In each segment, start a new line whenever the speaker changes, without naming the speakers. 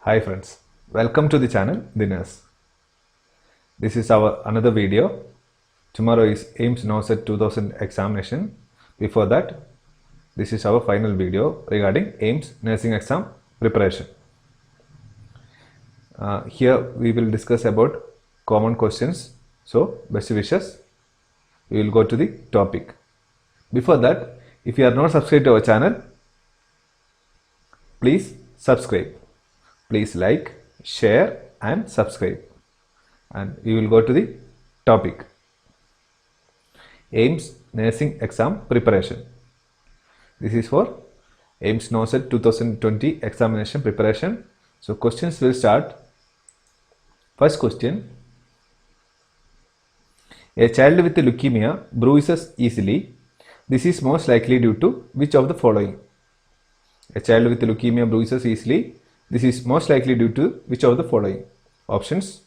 Hi friends, welcome to the channel Dinesh. This is our another video. Tomorrow is AIMS NOSET 2000 examination. Before that, this is our final video regarding AIMS nursing exam preparation. Here we will discuss about common questions. So best wishes. We will go to the topic. Before that, if you are not subscribed to our channel, please subscribe. Please like, share and subscribe. And we will go to the topic. AIMS nursing exam preparation. This is for AIMS NOSET 2020 examination preparation. So questions will start. First question. A child with leukemia bruises easily. This is most likely due to which of the following? A child with leukemia bruises easily. This is most likely due to which of the following? Options: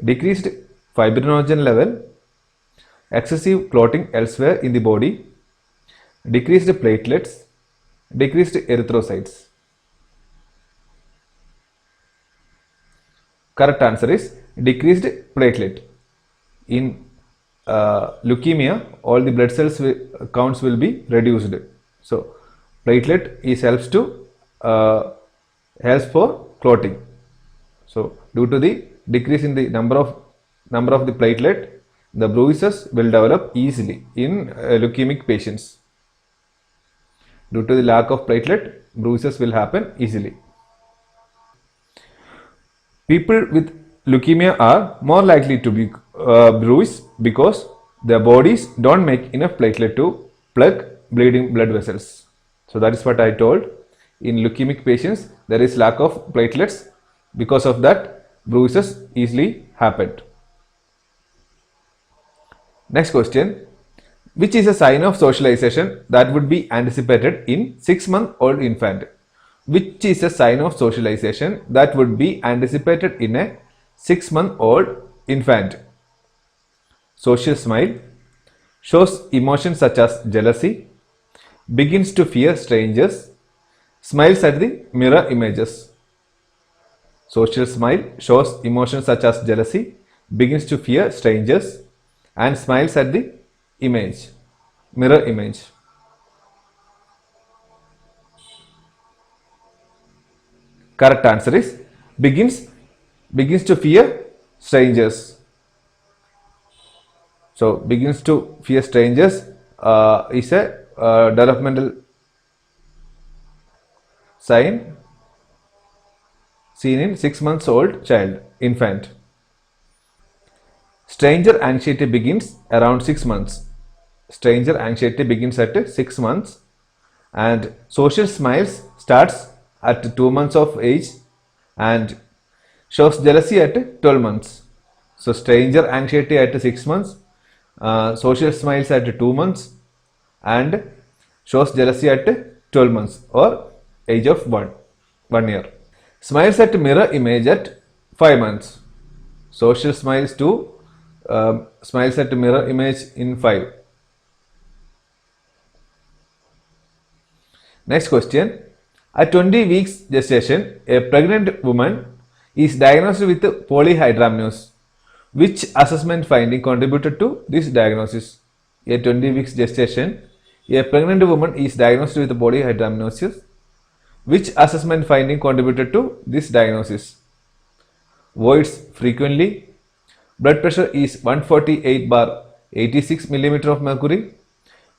decreased fibrinogen level, excessive clotting elsewhere in the body, decreased platelets, decreased erythrocytes. Correct answer is decreased platelet. In leukemia, all the blood cells counts will be reduced. So platelet helps for clotting. So due to the decrease in the number of the platelet, the bruises will develop easily in leukemic patients. Due to the lack of platelet, bruises will happen easily. People with leukemia are more likely to be bruised because their bodies don't make enough platelet to plug bleeding blood vessels. So that is what I told. In leukemic patients, there is lack of platelets. Because of that, bruises easily happened. Next question. Which is a sign of socialization that would be anticipated in 6-month-old infant? Which is a sign of socialization that would be anticipated in a 6-month-old infant? Social smile, shows emotions such as jealousy, begins to fear strangers, smiles at the mirror images. Social smile shows emotions such as jealousy, begins to fear strangers and smiles at the mirror image. Correct answer is begins to fear strangers. So begins to fear strangers is a developmental sign seen in 6-month-old child, infant. Stranger anxiety begins around 6 months. Stranger anxiety begins at 6 months and social smiles starts at 2 months of age and shows jealousy at 12 months. So stranger anxiety at 6 months, social smiles at 2 months and shows jealousy at 12 months or age of 1 year. Smiles at mirror image at 5 months. Social smiles to smiles at mirror image in 5. Next question. At 20 weeks gestation, a pregnant woman is diagnosed with polyhydramnios. Which assessment finding contributed to this diagnosis? A 20 weeks gestation, a pregnant woman is diagnosed with polyhydramnios. Which assessment finding contributed to this diagnosis? Voids frequently, blood pressure is 148/86 mm of mercury,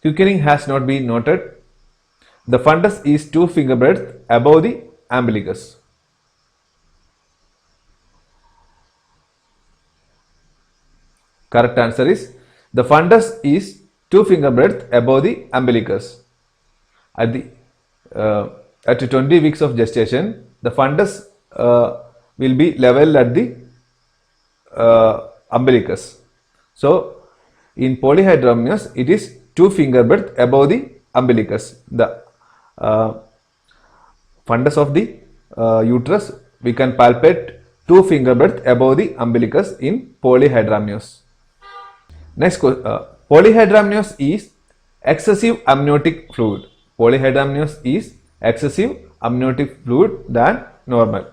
quickening has not been noted, the fundus is 2 finger breadth above the umbilicus. Correct answer is the fundus is 2 finger breadth above the umbilicus. At 20 weeks of gestation, the fundus will be level at the umbilicus. So in polyhydramnios, it is 2 finger breadth above the umbilicus. The fundus of the uterus, we can palpate 2 finger breadth above the umbilicus in polyhydramnios. Next, polyhydramnios is excessive amniotic fluid. Polyhydramnios is excessive amniotic fluid than normal.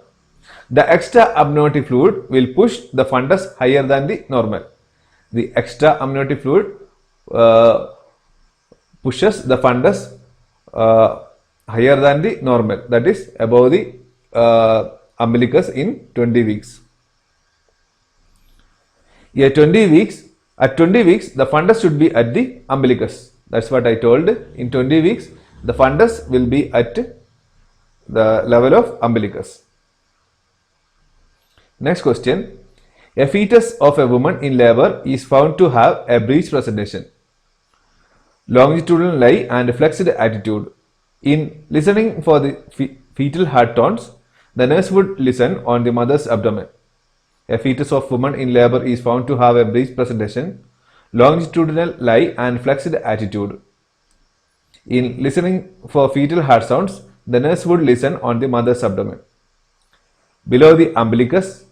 The extra amniotic fluid will push the fundus higher than the normal. The extra amniotic fluid pushes the fundus higher than the normal, that is above the umbilicus in 20 weeks. At 20 weeks, the fundus should be at the umbilicus. That's what I told. In 20 weeks, the fundus will be at the level of umbilicus. Next question. A fetus of a woman in labor is found to have a breech presentation, longitudinal lie and flexed attitude. In listening for the fetal heart tones, the nurse would listen on the mother's abdomen. A fetus of woman in labor is found to have a breech presentation, longitudinal lie and flexed attitude. In listening for fetal heart sounds, the nurse would listen on the mother's abdomen. Below the umbilicus,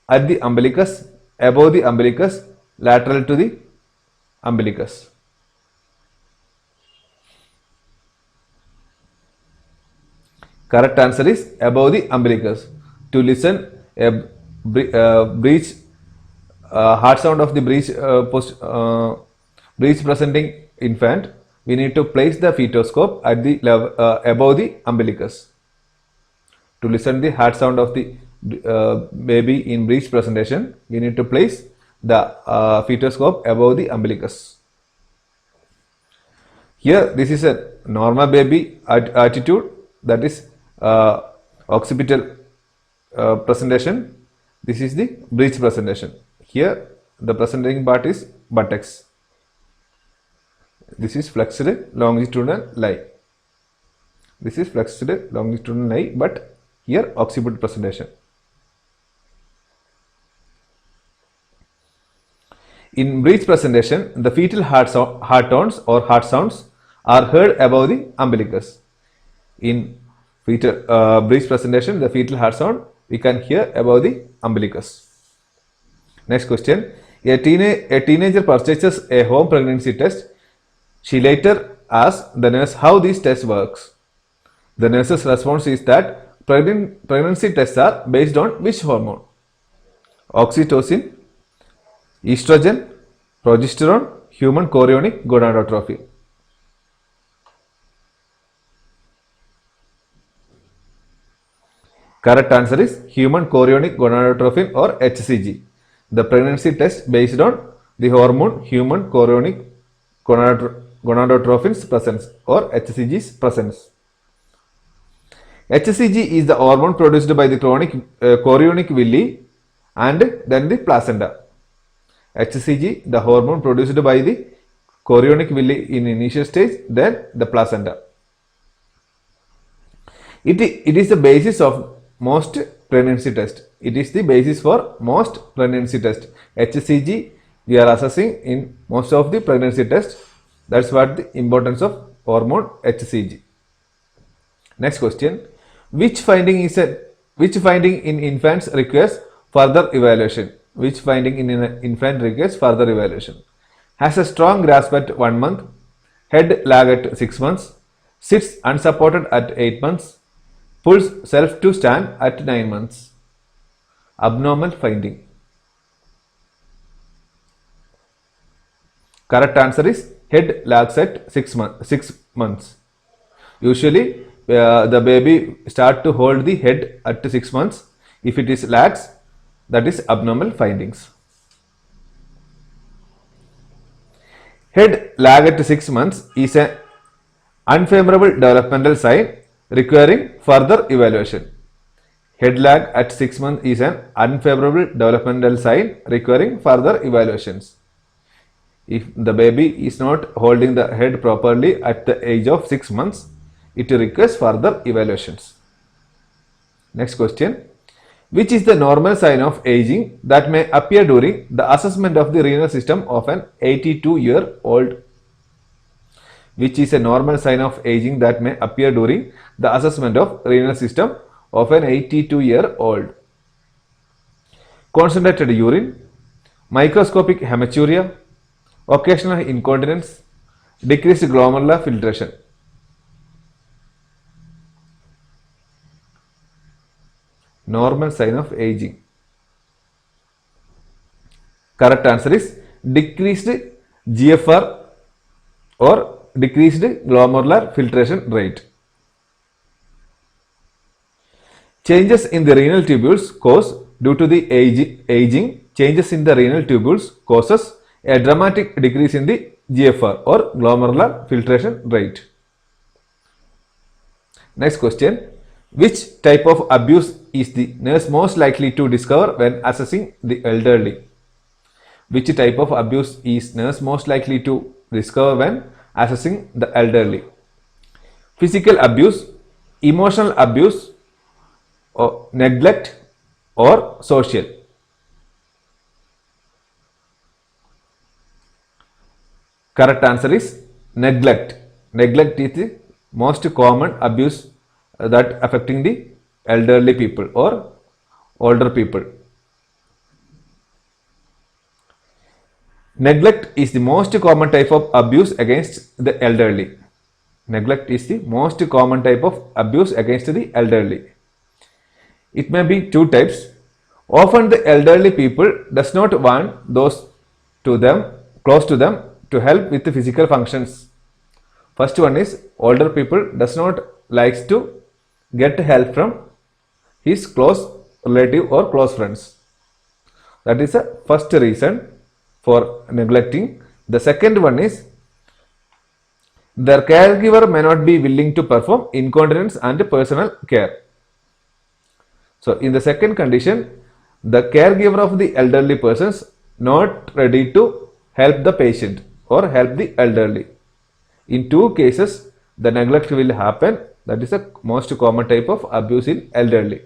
at the umbilicus, above the umbilicus, lateral to the umbilicus. Correct answer is above the umbilicus. To listen a breech heart sound of the breech presenting infant, we need to place the fetoscope at the level above the umbilicus. To listen the heart sound of the baby in breech presentation, we need to place the fetoscope above the umbilicus. Here, this is a normal baby attitude, that is occipital presentation. This is the breech presentation. Here, the presenting part is buttocks. This is flexed longitudinal lie. This is flexed longitudinal lie, but here occipital presentation. In breech presentation, the fetal heart tones or heart sounds are heard above the umbilicus. In fetal breech presentation, the fetal heart sound we can hear above the umbilicus. Next question. A teenager purchases a home pregnancy test. She later asks the nurse how this test works. The nurse's response is that pregnancy tests are based on which hormone? Oxytocin, estrogen, progesterone, human chorionic gonadotropin. Correct answer is human chorionic gonadotropin or HCG. The pregnancy test based on the hormone human chorionic gonadotropin's presence or HCG's presence. HCG is the hormone produced by the chorionic villi and then the placenta. HCG, the hormone produced by the chorionic villi in initial stage, then the placenta. It is the basis of most pregnancy test. It is the basis for most pregnancy test. HCG we are assessing in most of the pregnancy tests. That's what the importance of hormone HCG. Next question. Which finding in infants requires further evaluation? Which finding in an infant requires further evaluation? Has a strong grasp at 1 month, head lag at 6 months, sits unsupported at 8 months, pulls self to stand at 9 months. Abnormal finding. Correct answer is head lags at 6 months. Usually the baby start to hold the head at 6 months. If it is lags, that is abnormal findings. Head lag at 6 months is an unfavorable developmental sign requiring further evaluation. Head lag at 6 months is an unfavorable developmental sign requiring further evaluations. If the baby is not holding the head properly at the age of 6 months, it requires further evaluations. Next question. Which is the normal sign of aging that may appear during the assessment of the renal system of an 82-year-old? Which is a normal sign of aging that may appear during the assessment of renal system of an 82-year-old? Concentrated urine, microscopic hematuria, occasional incontinence, decreased glomerular filtration. Normal sign of aging. Correct answer is decreased GFR or decreased glomerular filtration rate. Changes in the renal tubules cause due to the aging. Changes in the renal tubules causes a dramatic decrease in the GFR or glomerular filtration rate. Next question. Which type of abuse is the nurse most likely to discover when assessing the elderly? Which type of abuse is nurse most likely to discover when assessing the elderly? Physical abuse, emotional abuse, or neglect, or social? Correct answer is neglect. Neglect is the most common abuse that affecting the elderly people or older people. Neglect is the most common type of abuse against the elderly. Neglect is the most common type of abuse against the elderly. It may be two types. Often the elderly people does not want those close to them to help with the physical functions. First one is older people does not likes to get help from his close relative or close friends. That is the first reason for neglecting. The second one is their caregiver may not be willing to perform incontinence and personal care. So in the second condition, the caregiver of the elderly persons not ready to help the patient or help the elderly. In two cases, the neglect will happen. That is the most common type of abuse in elderly.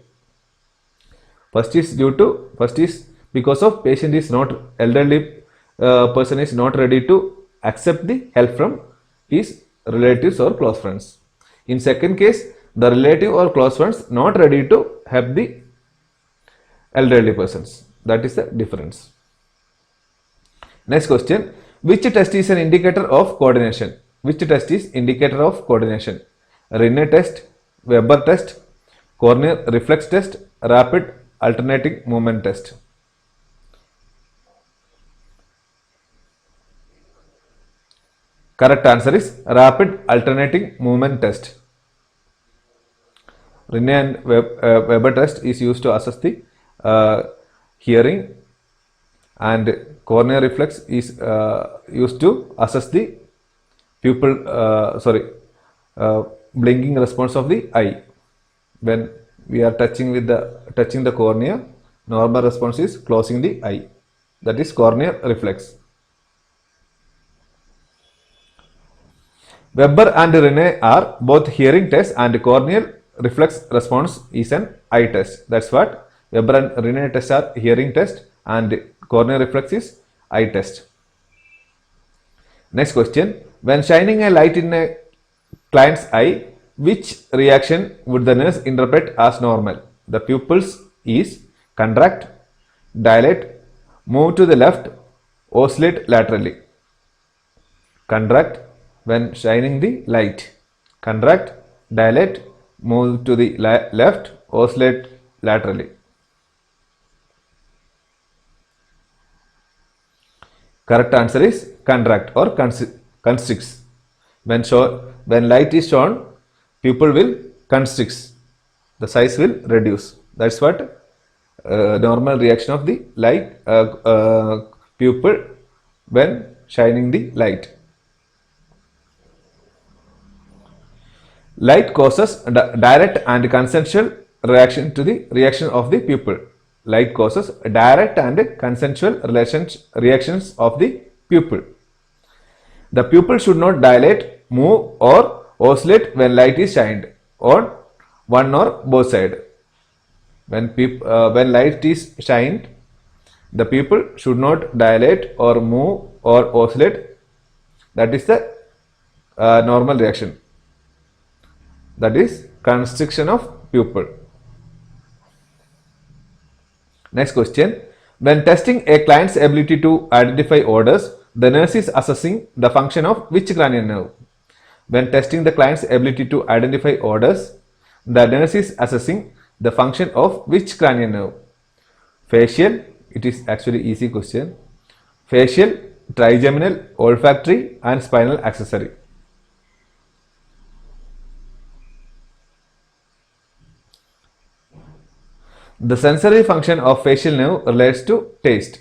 First is because of patient is not elderly person is not ready to accept the help from his relatives or close friends. In second case, the relative or close friends not ready to help the elderly persons. That is the difference. Next question. Which test is an indicator of coordination? Which test is indicator of coordination? Rinne test, Weber test, corneal reflex test, rapid alternating movement test. Correct answer is rapid alternating movement test. Rinne and Weber test is used to assess the hearing, and corneal reflex is used to assess the pupil blinking response of the eye. When we are touching the cornea, normal response is closing the eye. That is corneal reflex. Weber and Rinne are both hearing test, and corneal reflex response is an eye test. That's what Weber and Rinne test are hearing test, and corneal reflex is eye test. Next question. When shining a light in a client's eye, which reaction would the nurse interpret as normal? The pupils is contract, dilate, move to the left, oscillate laterally. Contract when shining the light. Contract, dilate, move to the left, oscillate laterally. Correct answer is contract or constricts. When light is shown, pupil will constricts. The size will reduce. That's what normal reaction of the light pupil when shining the light. Light causes direct and consensual reaction to the reaction of the pupil. Light causes direct and consensual reactions of the pupil. The pupil should not dilate, move, or oscillate when light is shined on one or both sides. When light is shined, the pupil should not dilate or move or oscillate. That is the normal reaction. That is constriction of pupil. Next question. When testing a client's ability to identify odors, the nurse is assessing the function of which cranial nerve? When testing the client's ability to identify odors, the nurse is assessing the function of which cranial nerve? Facial, it is actually easy question. Facial, trigeminal, olfactory and spinal accessory. The sensory function of facial nerve relates to taste.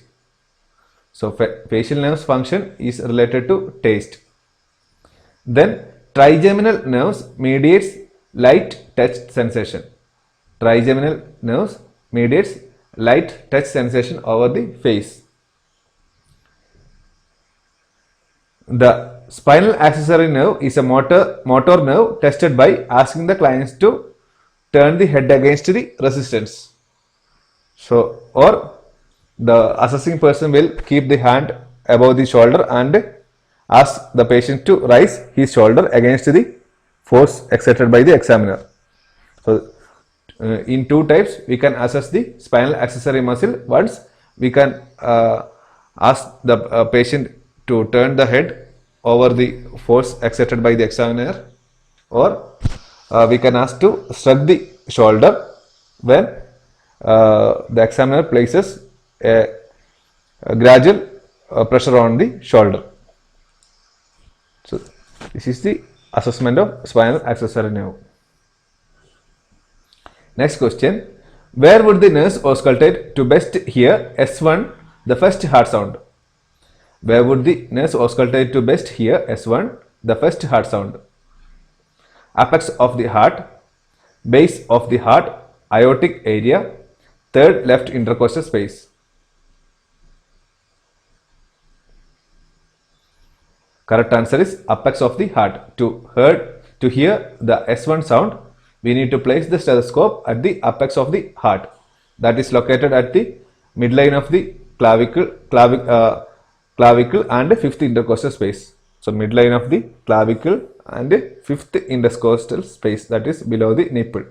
So facial nerve's function is related to taste. Then trigeminal nerves mediates light touch sensation. Trigeminal nerves mediates light touch sensation over the face. The spinal accessory nerve is a motor nerve tested by asking the clients to turn the head against the resistance. So, or the assessing person will keep the hand above the shoulder and ask the patient to raise his shoulder against the force exerted by the examiner. So, in two types we can assess the spinal accessory muscle. Once we can ask the patient to turn the head over the force exerted by the examiner, or we can ask to shrug the shoulder when the examiner places a gradual pressure on the shoulder. So this is the assessment of spinal accessory nerve. Next question, where would the nurse auscultate to best hear S1, the first heart sound? Where would the nurse auscultate to best hear S1, the first heart sound? Apex of the heart, base of the heart, aortic area, third left intercostal space. Correct answer is apex of the heart. To hear the S1 sound, we need to place the stethoscope at the apex of the heart, that is located at the midline of the clavicle and fifth intercostal space. So midline of the clavicle and fifth intercostal space, that is below the nipple.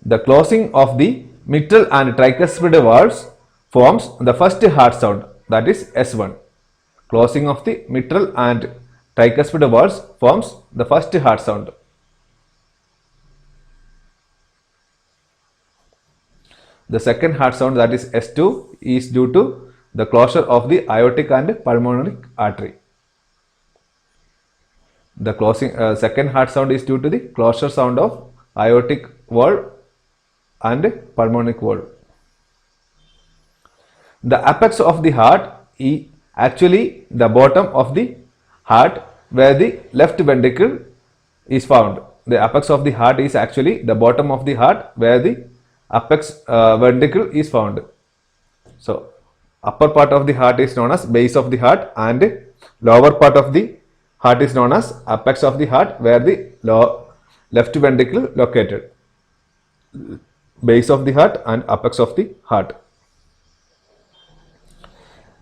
The closing of the mitral and tricuspid valves forms the first heart sound, that is S1. Closing of the mitral and tricuspid valves forms the first heart sound. The second heart sound, that is S2, is due to the closure of the aortic and pulmonary artery. The second heart sound is due to the closure sound of aortic valve and pulmonary valve. The apex of the heart is actually the bottom of the heart where the left ventricle is found. The apex of the heart is actually the bottom of the heart where the apex ventricle is found. So upper part of the heart is known as base of the heart and lower part of the heart is known as apex of the heart where the left ventricle located. Base of the heart and apex of the heart.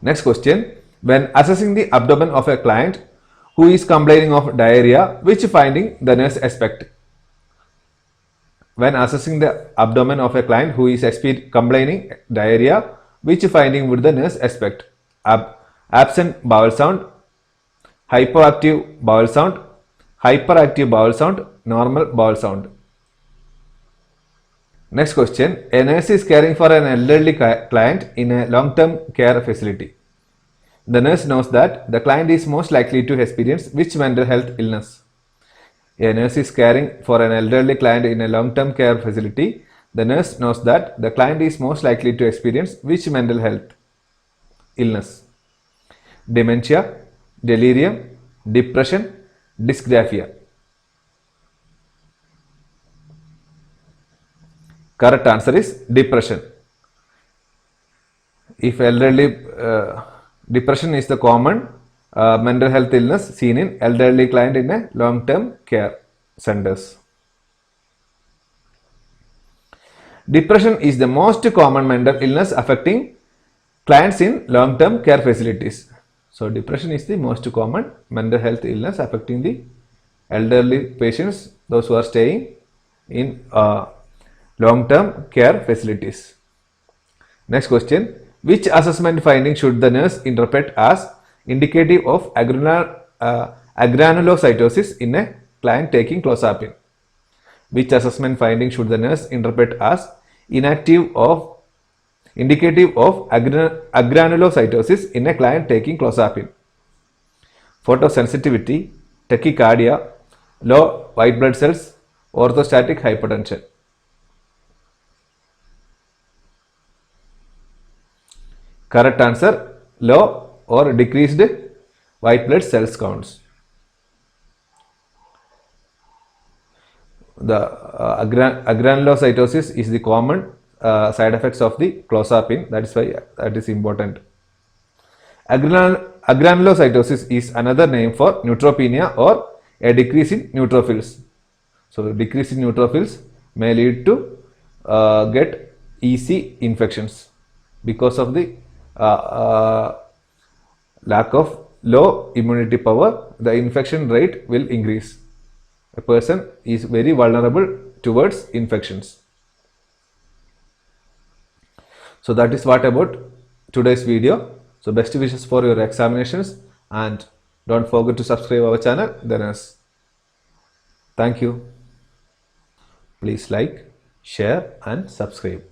Next question, when assessing the abdomen of a client who is complaining of diarrhea, which finding the nurse expect? When assessing the abdomen of a client who is complaining diarrhea, which finding would the nurse expect? Absent bowel sound, hypoactive bowel sound, hyperactive bowel sound, normal bowel sound. Next question, a nurse is caring for an elderly client in a long-term care facility. The nurse knows that the client is most likely to experience which mental health illness? A nurse is caring for an elderly client in a long-term care facility. The nurse knows that the client is most likely to experience which mental health illness? Dementia, delirium, depression, dysgraphia. Correct answer is depression. If elderly depression is the common mental health illness seen in elderly client in a long-term care centers. Depression is the most common mental illness affecting clients in long-term care facilities. So depression is the most common mental health illness affecting the elderly patients, those who are staying in long-term care facilities. Next question, which assessment finding should the nurse interpret as indicative of agranulocytosis in a client taking clozapine. Which assessment finding should the nurse interpret as indicative of agranulocytosis in a client taking clozapine? Photosensitivity, tachycardia, low white blood cells, orthostatic hypotension. Correct answer, low or decreased white blood cells counts. The agranulocytosis is the common side effects of the clozapine. That is why that is important. Agranulocytosis is another name for neutropenia or a decrease in neutrophils. So decrease in neutrophils may lead to get easy infections because of the lack of low immunity power. The infection rate will increase. A person is very vulnerable towards infections. So that is what about today's video. So best wishes for your examinations, and don't forget to subscribe our channel, The Nurse. Thank you. Please like, share and subscribe.